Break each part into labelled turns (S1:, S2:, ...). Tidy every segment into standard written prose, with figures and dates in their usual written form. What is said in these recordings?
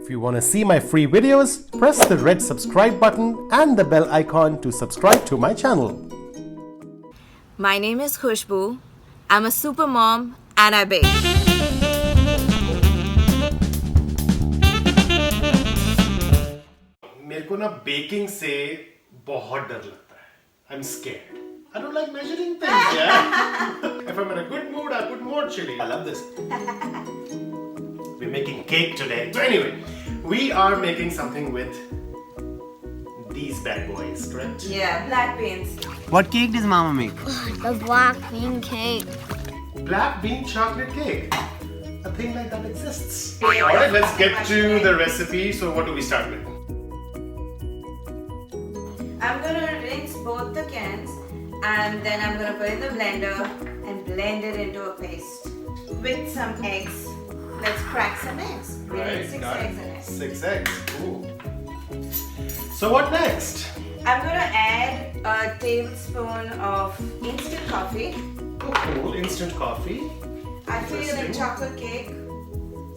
S1: If you want to see my free videos, press the red subscribe button and the bell icon to subscribe to my channel.
S2: My name is Khushboo. I'm a super mom and I bake.
S1: मेरे को ना baking से बहुत डर लगता है. I'm scared. I don't like measuring things, yeah? If I'm in a good mood, I put more chili. I love this. We're making cake today. So anyway, we are making something with these bad boys, correct?
S2: Yeah, black beans.
S3: What cake does Mama make?
S4: The black bean cake.
S1: Black bean chocolate cake. A thing like that exists. Alright, let's get to the recipe. So what do we start with?
S2: I'm gonna rinse both the cans and then I'm gonna put it in the blender and blend it into a paste with some eggs. Let's crack some eggs. We need 6 eggs in it.
S1: 6 eggs. Cool. So what next?
S2: I'm gonna add a tablespoon of instant coffee.
S1: Oh, cool. Instant coffee.
S2: I feel in
S1: Interesting.
S2: chocolate cake,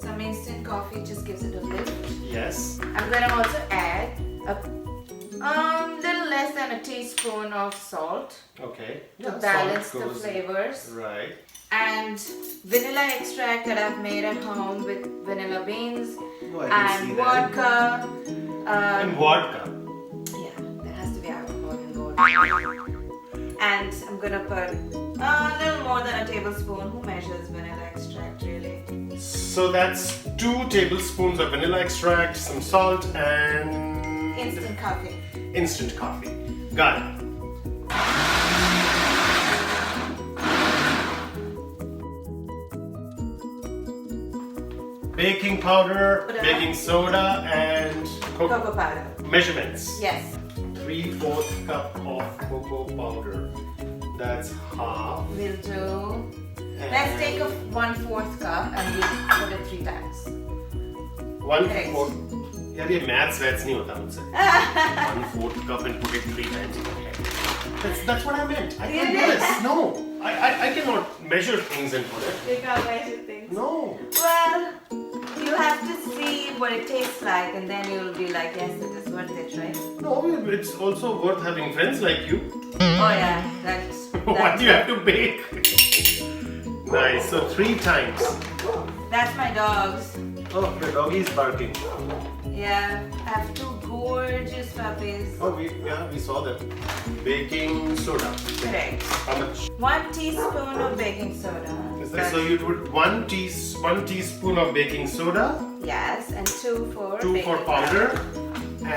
S2: some instant coffee just gives it a lift.
S1: Yes.
S2: I'm gonna also add a little less than a teaspoon of salt
S1: Okay.
S2: to balance the flavors.
S1: Right.
S2: And vanilla extract that I've made at home with vanilla beans
S1: Oh, I can see
S2: and
S1: that.
S2: vodka.
S1: And vodka.
S2: Yeah, there has to be alcohol involved. And I'm gonna put a little more than a tablespoon. Who measures vanilla extract really?
S1: So that's 2 tablespoons of vanilla extract, some salt, and
S2: Instant coffee.
S1: instant coffee. Got it. Baking powder, baking soda, and
S2: Cocoa powder.
S1: Measurements.
S2: Yes.
S1: 3/4 cup of cocoa powder. That's half.
S2: We'll do. Let's take a 1/4 cup and we'll put it 3 times.
S1: 1/4. यार ये maths नहीं होता मुझसे. 1/4 cup and put it 3 times. Okay. That's what I meant. I can't do this. No, I cannot measure things and put it.
S2: You can't measure things.
S1: No.
S2: Well, you have to see what it tastes like and then you'll be like, yes, it is worth it, right?
S1: No, it's also worth having friends like you.
S2: Oh yeah, that's
S1: Why do you have to bake? Nice. So 3 times.
S2: that's my dogs.
S1: Oh, the doggy is barking.
S2: Yeah, I have 2 gorgeous puppies.
S1: Oh, we saw them. Baking soda.
S2: Correct.
S1: How much?
S2: 1 teaspoon of baking soda.
S1: So you put 1 teaspoon of baking soda,
S2: Yes, and 2 for
S1: 2
S2: baking
S1: for powder,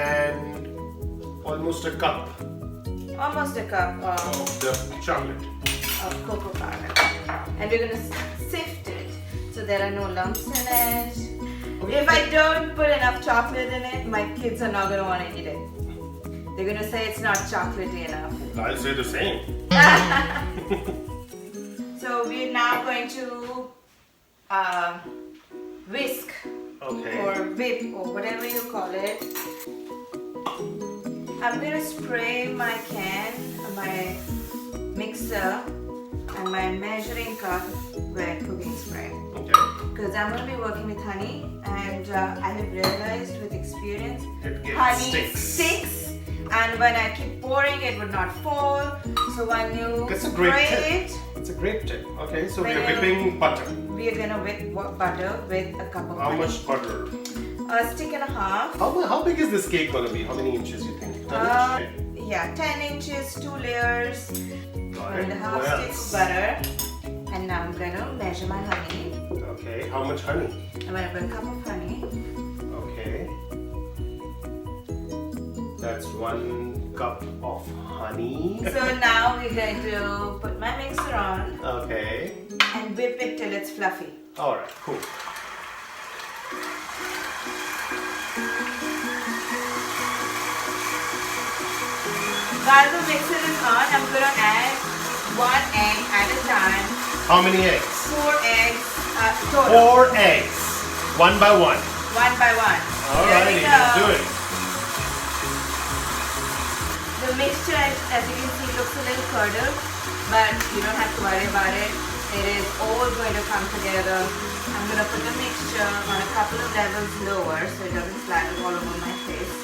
S1: and almost a cup
S2: Almost a cup
S1: of the chocolate.
S2: of cocoa powder. And we're gonna sift it so there are no lumps in it.
S1: Okay.
S2: If I don't put enough chocolate in it, my kids are not gonna want to eat it. They're gonna say it's not chocolatey enough.
S1: I'll say the same.
S2: So we're now going to whisk
S1: Okay.
S2: or whip or whatever you call it. I'm going to spray my can, my mixer and my measuring cup with cooking spray.
S1: Okay.
S2: Because I'm going to be working with honey and I have realized with experience
S1: It gets
S2: honey
S1: sticks.
S2: And when I keep pouring it would not fall. So when you
S1: That's a great
S2: spray
S1: tip.
S2: it,
S1: It's a great tip. Okay, so
S2: When
S1: we're
S2: you-
S1: whipping butter.
S2: we are going to whip butter with a cup of
S1: How
S2: honey.
S1: much butter?
S2: A stick and a half.
S1: How big is this cake gonna be? How many inches you think?
S2: Yeah, 10 inches, 2 layers,
S1: Got
S2: 1
S1: it.
S2: and a half
S1: What
S2: sticks
S1: else?
S2: of butter. And now I'm gonna measure my honey.
S1: Okay, how much honey?
S2: I'm gonna put a cup of honey.
S1: Okay. That's 1 cup of honey.
S2: So now we're going to put my mixer on
S1: Okay.
S2: and whip it till it's fluffy.
S1: Alright, cool.
S2: While the mixer is on, I'm gonna add 1 egg at a time.
S1: How many eggs?
S2: 4 eggs total.
S1: 4 eggs. 1 by 1.
S2: 1 by 1.
S1: Alrighty,
S2: Here we
S1: let's
S2: go.
S1: do it.
S2: The mixture, as you can see, looks a little curdled, but you don't have to worry about it. It is all going to come together. I'm going to put the mixture on a couple of levels lower so it doesn't splatter all over my face.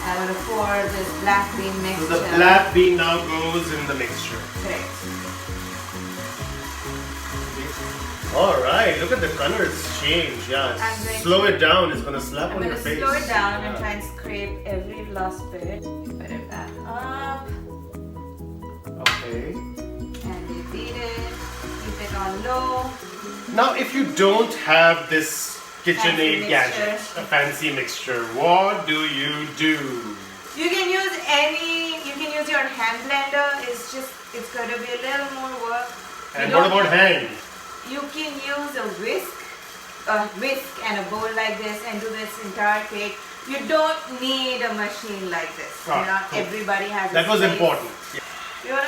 S2: I'm going to pour this black bean mixture.
S1: So the black bean now goes in the mixture.
S2: Correct.
S1: Alright, look at the colors change. Yeah, slow it down. It's going to slap on your face.
S2: I'm going to slow it down and try and scrape every last bit. Put it back up.
S1: Okay.
S2: And we beat it. Keep it on low.
S1: Now, if you don't have this KitchenAid
S2: Fancy
S1: gadget,
S2: mixture.
S1: a fancy mixture, what do you do?
S2: You can use your hand blender. It's going to be a little more work.
S1: And what about hand?
S2: You can use a whisk and a bowl like this and do this entire cake. You don't need a machine like this.
S1: Ah,
S2: Not
S1: cool.
S2: everybody has.
S1: That was important.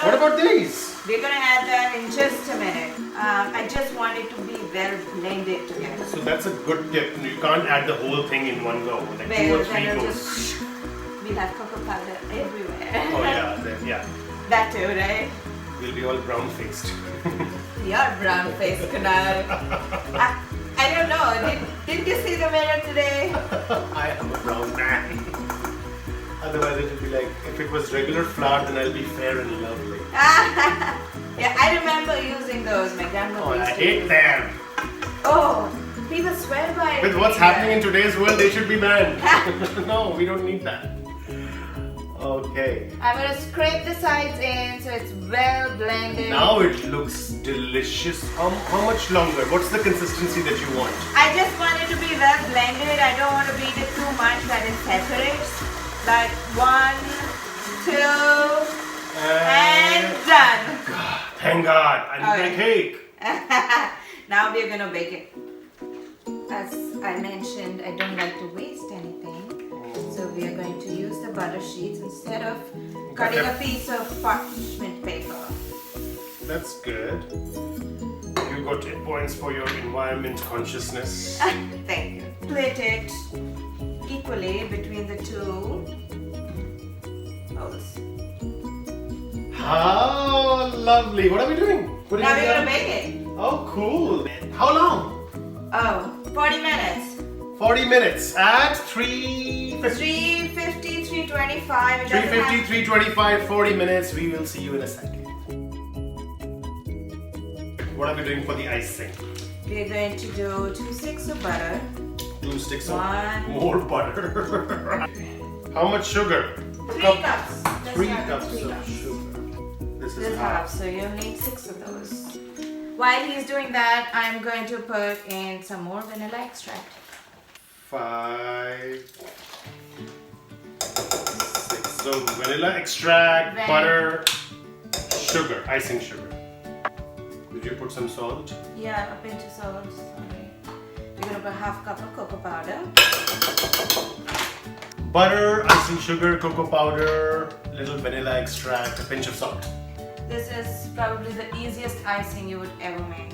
S1: What about these?
S2: We're gonna add that in just a minute. I just want it to be well blended together.
S1: So that's a good tip. You can't add the whole thing in one go. Like 2 or 3 goes.
S2: We'll have cocoa powder everywhere.
S1: Oh yeah, then yeah.
S2: That too, right?
S1: We'll be all brown faced.
S2: You're brown faced, Kunal. I don't know. Did you see the mirror today?
S1: I am a brown man. Otherwise it would be like, if it was regular flour, then I'll be fair and lovely.
S2: Yeah, I remember using those. My grandmother
S1: Oh, I
S2: used to
S1: hate
S2: use
S1: them.
S2: Oh, people swear by it.
S1: With what's happening in today's world, they should be banned. No, we don't need that. Okay.
S2: I'm going to scrape the sides in so it's well blended.
S1: Now it looks delicious. How much longer? What's the consistency that you want?
S2: I just want it to be well blended. I don't want to beat it too much that it separates. Like 1, 2, and done.
S1: God, thank God. I need my cake.
S2: Now we're going to bake it. As I mentioned, I don't like to waste anything. So we are going to use the butter sheets instead of cutting a piece of parchment paper.
S1: That's good. You got 10 points for your environment consciousness.
S2: Thank you. Split it equally between the two holes.
S1: How lovely. What are we doing?
S2: Now we're going to bake it.
S1: Oh, cool. How long?
S2: Oh, 40 minutes.
S1: 40 minutes at 350.
S2: 350, 325.
S1: 350, 325, 40 minutes. We will see you in a second. What are we doing for the icing?
S2: We're going to do 2 sticks of butter.
S1: 2 sticks of
S2: One.
S1: more butter. How much sugar?
S2: 3 cups.
S1: 3 cups of sugar. This is half.
S2: So you'll need 6 of those. While he's doing that, I'm going to put in some more vanilla extract.
S1: 5, 6. So vanilla extract, butter, sugar, icing sugar. Did you put some salt?
S2: Yeah, a pinch of salt. Sorry. We're going to put half cup of cocoa powder.
S1: Butter, icing sugar, cocoa powder, little vanilla extract, a pinch of salt.
S2: This is probably the easiest icing you would ever make.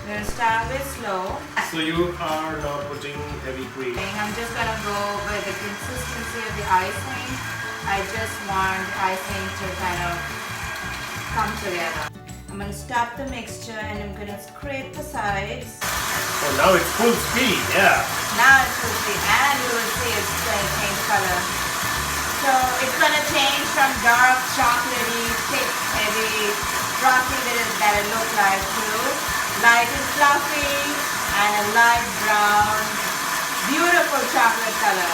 S2: We're going to start with slow.
S1: So you are now putting heavy cream.
S2: I'm just going to go with the consistency of the icing. I just want the icing to kind of come together. I'm going to stop the mixture and I'm going to scrape the sides.
S1: Oh, now it's full speed, yeah.
S2: Now it's full speed and you will see it's going to change color. So it's going to change from dark, chocolatey, thick, heavy, frosty that it looks like to light and fluffy and a light brown, beautiful chocolate color.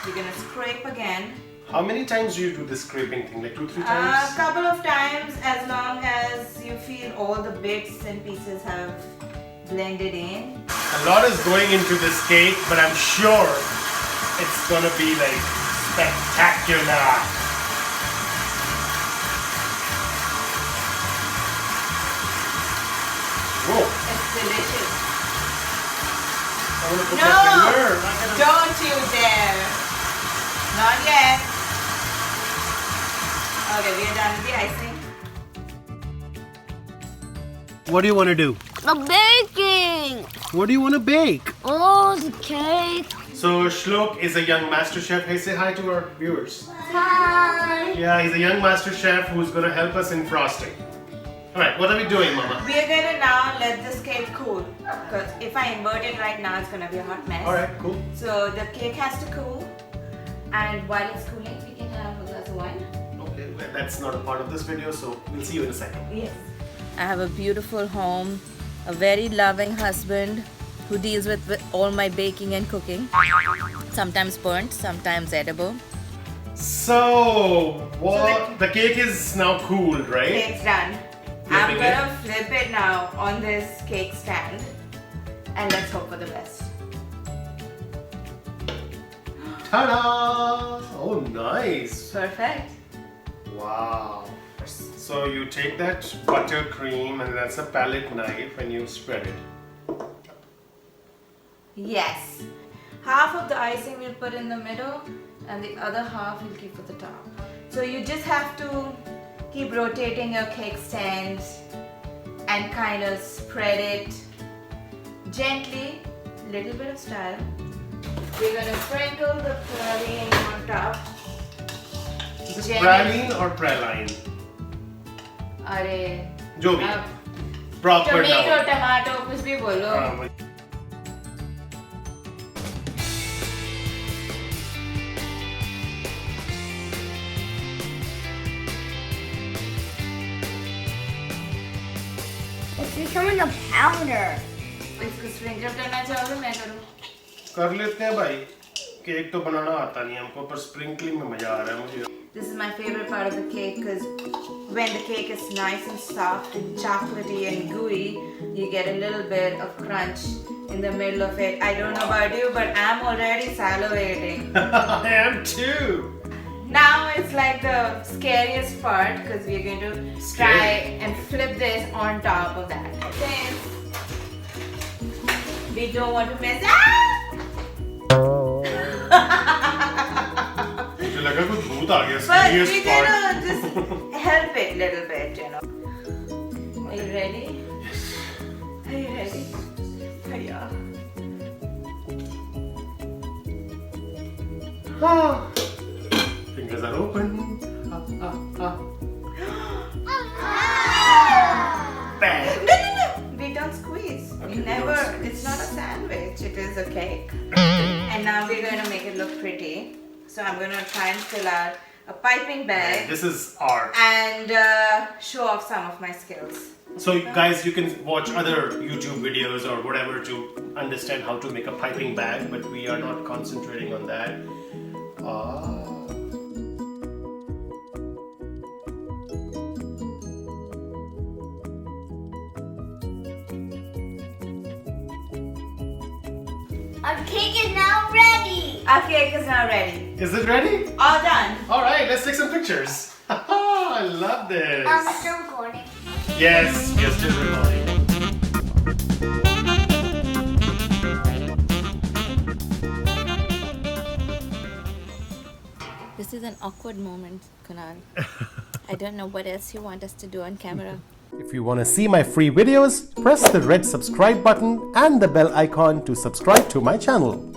S2: You're going to scrape again.
S1: How many times do you do this scraping thing? Like 2, 3
S2: A
S1: times?
S2: couple of times, as long as you feel all the bits and pieces have blended in.
S1: A lot is going into this cake, but I'm sure it's gonna be like spectacular. Whoa!
S2: It's delicious.
S1: I wanna put
S2: No!
S1: my finger.
S2: Don't you dare! Not yet. Okay, we are done with the icing.
S1: What do you want to do?
S4: The baking!
S1: What do you want to bake?
S4: Oh, the cake!
S1: So Shlok is a young master chef. Hey, say hi to our viewers.
S4: Hi!
S1: Yeah, he's a young master chef who's gonna help us in frosting. Alright, what are we doing, Mama?
S2: We are going to now let this cake cool. Because if I invert it right now, it's going to be a hot mess.
S1: Alright, cool.
S2: So the cake has to cool. And while it's cooling, we can have a glass of wine.
S1: Okay, well, that's not a part of this video, so we'll see you in a second.
S2: Yes. I have a beautiful home, a very loving husband who deals with all my baking and cooking. Sometimes burnt, sometimes edible.
S1: So, what? The cake is now cooled, right?
S2: Cake's done. I'm gonna flip it now on this cake stand. And let's hope for the best.
S1: Ta-da! Oh, nice.
S2: Perfect.
S1: Wow. So you take that buttercream and that's a palette knife and you spread it.
S2: Yes. Half of the icing we'll put in the middle and the other half we'll keep at the top. So you just have to keep rotating your cake stand and kind of spread it gently, little bit of style. We're gonna sprinkle the praline on top.
S1: Is it praline or praline?
S2: अरे
S1: जो भी proper
S2: tomato
S1: now.
S2: Tomato कुछ भी बोलो.
S4: It's becoming a powder.
S2: इसको sprinkle करना चाहोगे मैं करूँ?
S1: कर लेते हैं भाई. केक तो बनाना आता नहीं हमको पर स्प्रिंकलिंग में मजा आ रहा है मुझे.
S2: This is my favorite part of the cake because when the cake is nice and soft and chocolatey and gooey, you get a little bit of crunch in the middle of it. I don't know about you, but I'm already salivating.
S1: I am too.
S2: Now it's like the scariest part because we're going to try and flip this on top of that. Then we don't want to mess
S1: मुझे लगा कुछ भूत आ गया.
S2: but
S1: Scariest
S2: we're
S1: part.
S2: gonna just help it a little bit, you know. Are you ready?
S1: Yes.
S2: Are you ready? Yeah.
S1: Fingers are open. Bang.
S2: No. We don't squeeze.
S1: Okay,
S2: We
S1: we
S2: never.
S1: don't squeeze.
S2: It's not a sandwich. It is a cake. And now we're going to make it look pretty. So I'm going to try and fill out a piping bag
S1: This is art.
S2: and show off some of my skills.
S1: So guys, you can watch other YouTube videos or whatever to understand how to make a piping bag, but we are not concentrating on that.
S4: Our cake is now ready.
S2: Our cake is now ready.
S1: Is it ready?
S2: All done.
S1: All right, let's take some pictures. I love this.
S4: Still recording.
S1: Yes, we are still recording.
S2: This is an awkward moment, Kunal. I don't know what else you want us to do on camera.
S1: If you want to see my free videos, press the red subscribe button and the bell icon to subscribe to my channel.